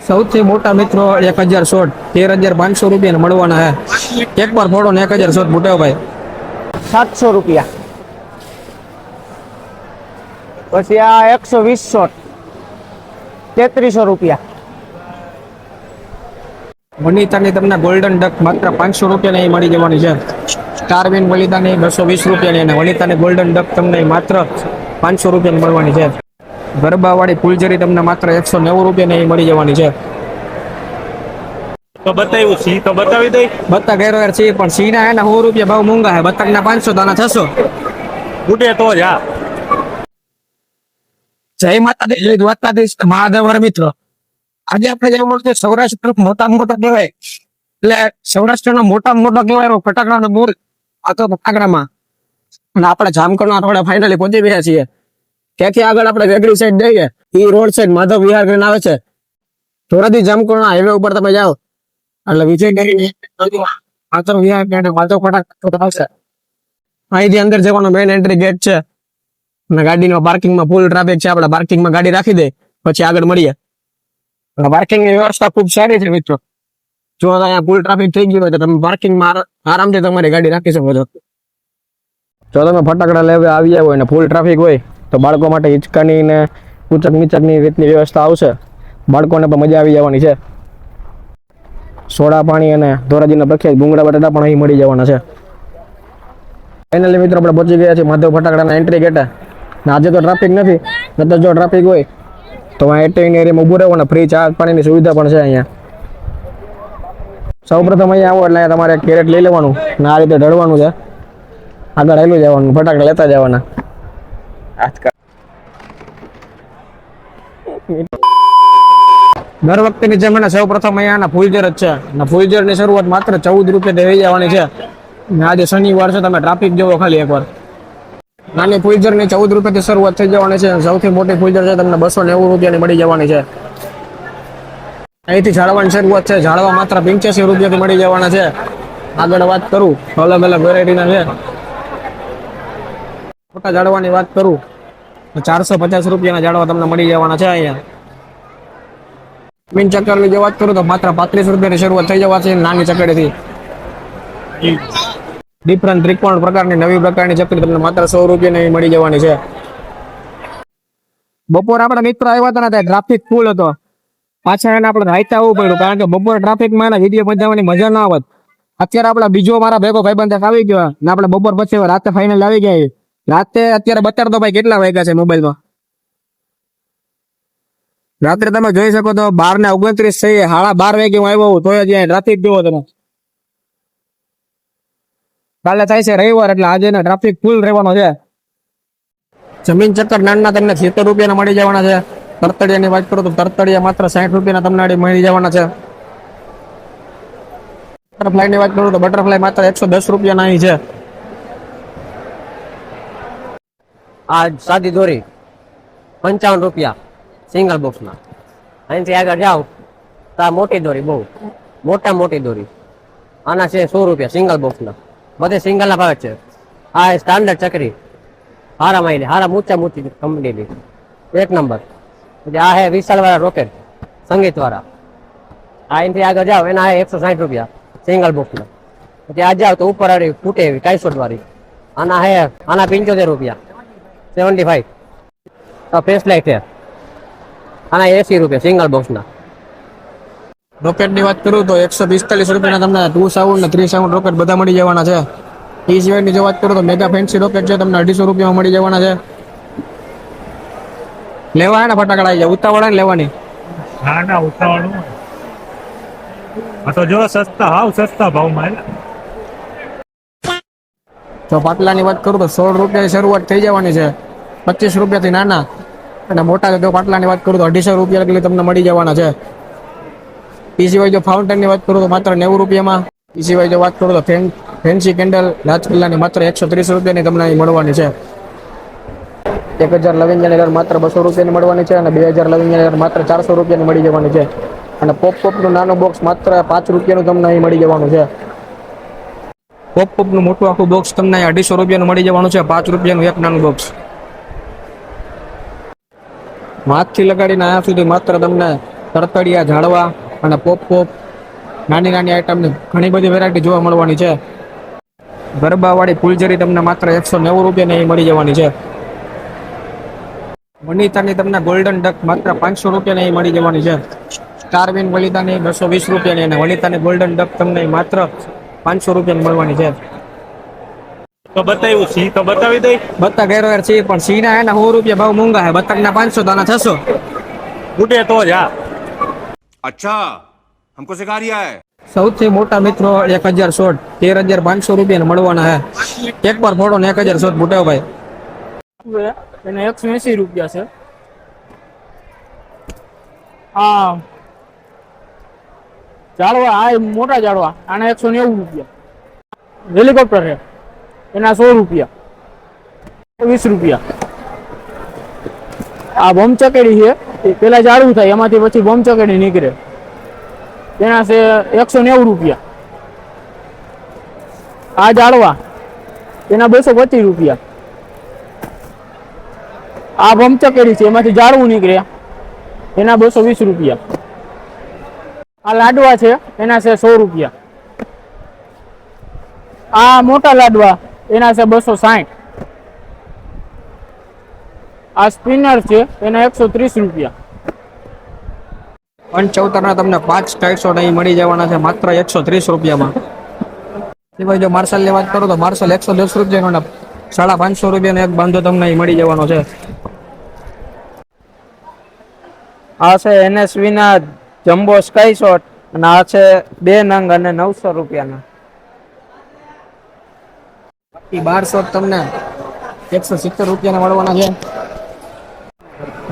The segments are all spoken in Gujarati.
સૌથી મોટા મિત્રો 1000 શોટ 13,500 રૂપિયા મળવાના હે. એક વાર ફોડો ને 1000 શોટ બુટાભાઈ. 700 રૂપિયા. પછી આ 120 શોટ 3300 રૂપિયા. વનિતાની તમને ગોલ્ડન ડક માત્ર 500 રૂપિયાની મળી જવાની છે. સ્ટારવિન વનિતાની 220 રૂપિયાની અને વનિતાની ગોલ્ડન ડક તમને માત્ર 500 રૂપિયાની મળવાની છે. ગરબાવાળી ફૂલઝરી તમને માત્ર 190 રૂપિયાની મળી જવાની છે. તો બતાવ્યું સી તો બતાવી દઈ. બત્તા ઘેરો યાર છે પણ સીના એના 100 રૂપિયા ભાવ મોંઘા છે. બત્તકના 500 દાના 600. ઉડે તો જ હા. જય માતાજી, જય દ્વારકાધીશ, મહાદેવર મિત્રો. આજે આપણે જે મળશે સૌરાષ્ટ્ર તરફ મોટા કહેવાય, એટલે સૌરાષ્ટ્રના મોટા કહેવાય ફટાકડાનો મોર આ તો ફટાકડામાં. અને આપણે જામકરના થોડા ફાઇનલી પહોંચી ગયા છીએ. ત્યાંથી આગળ આપણે વેગડી સાઈડ જઈએ, એ રોડ સાઈડ માધવ વિહાર કરીને આવે છે. ધોરાજી જામકરના હાઈવે ઉપર તમે જાઓ એટલે વિજય ડેરી માધવ વિહાર માધવ ફટાકડા આવશે. અહીંથી અંદર જવાનો મેઇન એન્ટ્રી ગેટ છે. અને ગાડીનો પાર્કિંગમાં ફૂલ ટ્રાફિક છે. આપણે પાર્કિંગમાં ગાડી રાખી દે પછી આગળ મળીએ. પાર્કિંગની વ્યવસ્થા ખૂબ સારી છે મિત્રો. જો અહીંયા ફૂલ ટ્રાફિક થઈ ગયું હોય તો તમે પાર્કિંગમાં આરામથી તમારી ગાડી રાખી શકો છો. જો તમે ફટાકડા લેવા આવ્યા હોય ને ફૂલ ટ્રાફિક હોય તો બાળકો માટે હિંચકાની ને ઉચક નીચકની રીતની વ્યવસ્થા આવશે. બાળકોને પણ મજા આવી જવાની છે. સોડા પાણી અને ધોરાજીના પ્રખ્યાત ભૂંગળા બટાટા પણ અહીં મળી જવાના છે. ફાઇનલી મિત્રો આપણે પહોંચી ગયા છીએ માધવ ફટાકડાના એન્ટ્રી ગેટે. આજે તો ટ્રાફિક નથી, નતર જો ટ્રાફિક હોય તો એન્ટ્રી એરિયામાં ઊભું રહેવાનું. ફ્રી ચા પાણીની સુવિધા પણ છે અહીંયા. સૌપ્રથમ અહીંયા આવો એટલે તમારે એક કેરેટ લઈ લેવાનું ને આ રીતે ઢળવાનું છે. આગળ હેલું જવાનું, ફટાકડા લેતા જવાના. દર વખતેની જેમ સૌ પ્રથમ અહીંયા ફૂલઝર જ છે. ફૂલઝરની શરૂઆત માત્ર 14 રૂપિયા થઈ જવાની છે. આજે શનિવાર છે, તમે ટ્રાફિક જોવો ખાલી એકવાર. નાની ફૂલઝરની 14 રૂપિયાથી શરૂઆત થઈ જવાની છે. સૌથી મોટી ફૂલઝર છે તમને 290 રૂપિયાની મળી જવાની છે. અહીંથી ઝાડવાની શરૂઆત છે. ઝાડવા માત્ર 85 રૂપિયાથી મળી જવાના છે. આગળ વાત કરું અલગ અલગ વેરાયટીના છે. મોટા ઝાડવાની વાત કરું તો 450 રૂપિયાના ઝાડવા તમને મળી જવાના છે. અહીંયા મીન ચક્કરની જે વાત કરું તો માત્ર 35 રૂપિયાની શરૂઆત થઈ જવા છે નાની ચકડીથી. ડિફરન્ટ ત્રિકોણ પ્રકારની નવી પ્રકારની ચકડી તમને માત્ર 100 રૂપિયાની મળી જવાની છે. બપોર આપણા મિત્રો આવ્યા હતા ને ટ્રાફિક ફૂલ હતો. પાછા એને આપણે રાયતા આવવું પડ્યું કારણ કે બપોર ટ્રાફિકમાં એના વિડીયો બનાવવાની મજા ના આવત. અત્યારે આપણા બીજો મારા ભેગો ભાઈબંધ આવી ગયો ને આપણે બપોર પછી રાતે ફાઇનલ આવી ગયા. રાતે અત્યારે બતાડ તો ભાઈ કેટલા વાગ્યા છે મોબાઈલમાં. રાત્રે તમે જોઈ શકો તો 12:29 થઈ, 12:30 વાગે હું આવ્યો તો ત્યાં ટ્રાફિક જોવો તમે. કાલે થાય છે રવિવાર એટલે આજે ટ્રાફિક ફૂલ રહેવાનો છે. જમીન ચક્કર નાના તમને 70 રૂપિયાના મળી જવાના છે. તરતડિયાની વાત કરું તો તરતડિયા માત્ર 60 રૂપિયાના તમને મળી જવાના છે. બટરફ્લાયની વાત કરું તો બટરફ્લાય માત્ર 110 રૂપિયાના અહીં છે. આ સાદી દોરી 55 રૂપિયા સિંગલ બોક્સમાં. અહીંથી આગળ જાઓ તો આ મોટી દોરી, બહુ મોટી દોરી, આના છે 100 રૂપિયા સિંગલ બોક્સના. બધે સિંગલના ભાવ છે. આ સ્ટાન્ડર્ડ ચકરી હારા માઇલે હારા ઊંચી કંપનીની એક નંબર. પછી આ હે વિશાલવાળા રોકેટ સંગીત વાળા. આ અહીંથી આગળ જાઓ એના 160 રૂપિયા સિંગલ બોક્સના. પછી આ જાઓ તો ઉપર વાળી ફૂટે એવી 250 વાળી, આના 75 રૂપિયા 75. તો ફેસ લાઇટ છે, આના 80 રૂપિયા સિંગલ બોક્સના. રોકેટની વાત કરું તો 145 રૂપિયાના તમને 2 સાઉન્ડ ને 3 સાઉન્ડ રોકેટ બધા મળી જવાના છે. એ સિવાયની જો વાત કરું તો મેગા ફેન્સી રોકેટ છે તમને 250 રૂપિયામાં મળી જવાના છે. લેવા હે ને ફટાકડા આવી જાય ઉતાવળ ને લેવાની. ના ઉતાવળ તો જો સસ્તા ભાવમાં. જો પાટલાની વાત કરું તો 16 રૂપિયાની શરૂઆત થઈ જવાની છે. 25 રૂપિયાથી નાના અને મોટા જો પાટલાની વાત કરું તો 250 રૂપિયા એટલે તમને મળી જવાના છે. એ સિવાય જો ફાઉન્ટેનની વાત કરું તો માત્ર 90 રૂપિયામાં. એ સિવાય જો વાત કરું તો ફેન્સી કેન્ડલ રાજકિલ્લાની માત્ર 130 રૂપિયાની તમને અહીં મળવાની છે. 1000 લવિંગની દર માત્ર 200 રૂપિયાની મળવાની છે અને 2000 લવિંગની દર માત્ર 400 રૂપિયાની મળી જવાની છે. અને પોપનું નાનું બોક્સ માત્ર 5 રૂપિયાનું તમને અહીં મળી જવાનું છે. પોપનું મોટું આખું બોક્સ તમને 250 રૂપિયાનું મળી જવાનું છે. 5 રૂપિયાનું એક નાનું બોક્સ. હાથથી લગાડીને અહીંયા સુધી માત્ર તમને તરતડિયા, ઝાડવા અને પોપ પોપ નાની નાની આઈટમની ઘણી બધી વેરાયટી જોવા મળવાની છે. ગરબાવાળી ફૂલઝરી તમને માત્ર 190 રૂપિયાની અહીં મળી જવાની છે. વનિતાની તમને ગોલ્ડન ડક માત્ર 500 રૂપિયાની અહીં મળી જવાની છે. સ્ટારવિન વનિતાની 220 રૂપિયાની અને વનિતાની ગોલ્ડન ડક તમને માત્ર 500 રૂપિયાની મળવાની છે. તો બતાવ્યું સિંહ તો બતાવી દઈ. બત્તક હેરો હેર છે પણ સિંહના એના 100 રૂપિયા ભાવ મોંઘા છે. બત્તકના 500 તો આના 600. ઉડે તો જ હા. अच्छा हमको सिखा रिया है. સૌથી મોટા મિત્રો 1000 શોટ 13,500 રૂપિયા મળવાના છે. એક પર ફોડો ને 1000 શોટ બુટાવ ભાઈ. એને 180 રૂપિયા છે. હા જાળવા, આ મોટા જાળવા, આના 190 રૂપિયા. હેલિકોપ્ટર છે એના 100 રૂપિયા, 20 રૂપિયા. આ બોમચકેડી છે, એ પેલા જાળવું થાય એમાંથી પછી બોમચકેડી નીકળે, એના છે 190 રૂપિયા. આ જાળવા એના 225 રૂપિયા. આ બોમચકેડી છે એમાંથી જાળવું નીકળે, એના 220 રૂપિયા. આ લાડવા છે એના છે 100 રૂપિયા. આ મોટા લાડવા એના છે 260. આ સ્પિનર છે એના 130 રૂપિયા. પંચવતરના તમને 5 સ્ટાઇલ શોટ અહીં મળી જવાના છે માત્ર 130 રૂપિયામાં. સિવાય જો માર્શલની વાત કરું તો માર્શલ 110 રૂપિયાનો અને 550 રૂપિયાનો એક બાંધો તમને અહીં મળી જવાનો છે. આ છે NSV ના જમ્બો સ્કાય શોટ અને આ છે 2 નંગ અને 900 રૂપિયાના. બાકી 12 શોટ તમને 170 રૂપિયાના મળવાના છે.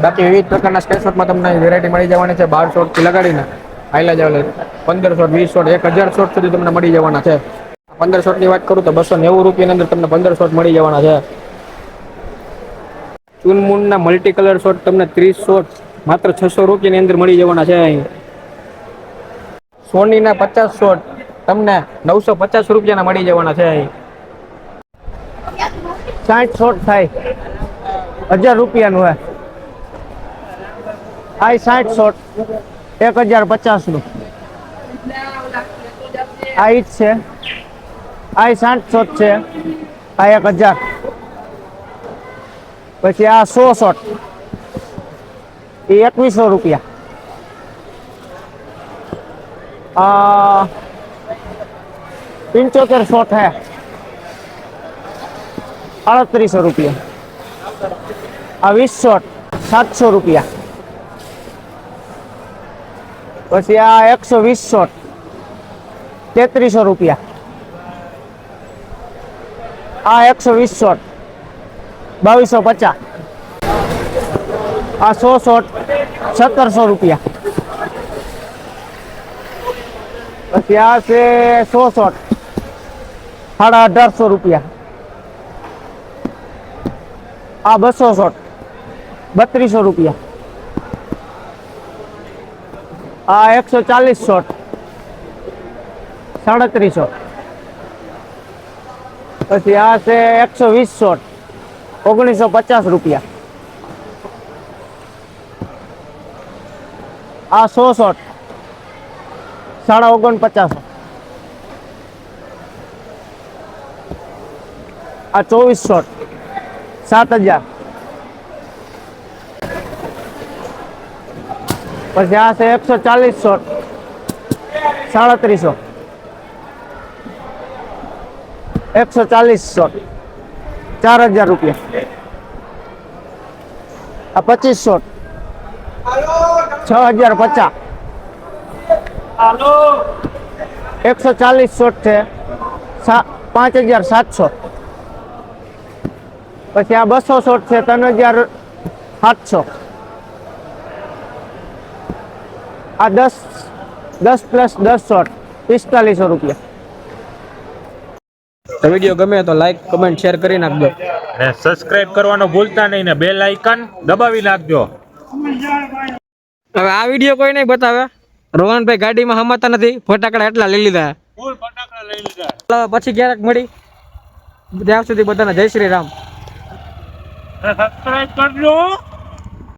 બાકી વિવિધ પ્રકારના સ્કેચ શોટમાં તમને વેરાયટી મળી જવાની છે. 12 શોટ થી લગાડીને હાઈલા જાવ 15 શોટ, 20 શોટ, 1000 શોટ સુધી તમને મળી જવાના છે. 15 શોટ ની વાત કરું તો 290 રૂપિયાની અંદર તમને 15 શોટ મળી જવાના છે. ચૂનમૂનના મલ્ટી કલર શોટ તમને 30 શોટ માત્ર 600 રૂપિયાની અંદર મળી જવાના છે. અહીં સોનીના 50 શોટ તમને 950 રૂપિયાના મળી જવાના છે. અહીં 60 શોટ થાય 1000 રૂપિયાનું હોય. આ 60 શોટ 1050 નું. આ ઈજ છે, આ 60 શોટ છે, આ 1000. પછી આ 100 શોટ એ 2100 રૂપિયા. આ 75 શોટ હે 3800 રૂપિયા. આ 20 શોટ 700 રૂપિયા. પછી આ 120 શોટ 3300 રૂપિયા. આ 120 શોટ 2250. આ 100 શોટ 1700 રૂપિયા. પછી આ છે 100 શોટ 1850 રૂપિયા. આ 200 શોટ 3200 રૂપિયા. આ 140 શોટ 3700. પછી આ છે 120 શોટ 1950 રૂપિયા. આ 100 શોટ 4950. આ 24 શોટ 7000. પછી આ છે 140 શોટ 3700. 140 શોટ 4000 રૂપિયા. આ 25 શોટ 6050. 140 શોટ છે 5700. પછી આ 200 શોટ છે 3700. આ 10 પ્લસ 10 શોટ 4500 રૂપિયા. તો વિડીયો ગમે તો લાઈક, કમેન્ટ, શેર કરી નાખજો. ને સબસ્ક્રાઇબ કરવાનું ભૂલતા નહીં ને બેલ આઇકન દબાવી નાખજો. હવે આ વિડીયો કોઈ નહીં બતાવે. રોહનભાઈ ગાડીમાં હમાતા નથી, ફટાકડા એટલા લઈ લીધા. ફૂલ ફટાકડા લઈ લીધા. ચાલો પછી ક્યારેક મળી. ત્યાં સુધી બધાને જય શ્રી રામ. સબસ્ક્રાઇબ કરજો.